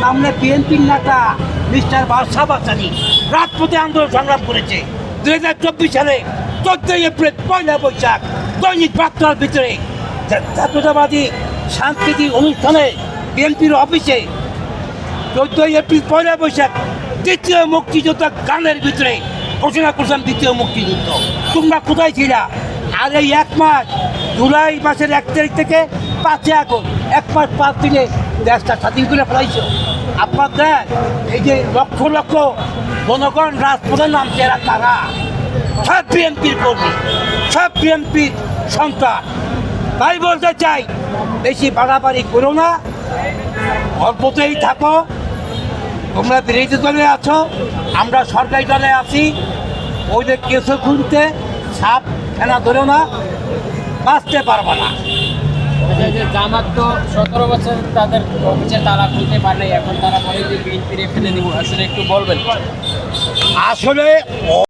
সামনে বিএনপির নেতা মিস্টার বাদশা বাচানি রাজপথে আন্দোলন সংগ্রাম করেছে 2024 সালে 14 এপ্রিল 1 বৈশাখ দৈনিক বার্তার ভিতরে জাতীয়তাবাদী সাংস্কৃতিক অনুষ্ঠানে বিএনপির অফিসে 14 এপ্রিল 1 বৈশাখ দ্বিতীয় মুক্তিযুদ্ধ গানের ভিতরে ঘোষণা করলাম দ্বিতীয় মুক্তিযুদ্ধ। তোমরা কোথায় ছিলা? আর এই 1 মাস জুলাই মাসের 1 তারিখ থেকে 5 আগস্ট 1 মাস 5 দিনে দেশটা স্বাধীন করে ফেলাইছ। আপনাদের এই যে লক্ষ লক্ষ জনগণ রাজপথে নামছে, এরা কারা? সব বিএনপির কর্মী, সব বিএনপির সন্তান। তাই বলতে চাই, বেশি বাড়াবাড়ি করো না, অল্পতেই থাকো। তোমরা বিরোধী দলে আছো, আমরা সরকারি দলে আছি। ওইদের কেসও খুঁজতে সাপ ফেনা ধরো না, বাঁচতে পারবো না। জামাত তো 17 বছর তাদের অফিসের তালা খুলতে পারে, এখন তারা বলে যে বিএনপি ফেলে দিব, আসলে একটু বলবেন। আসলে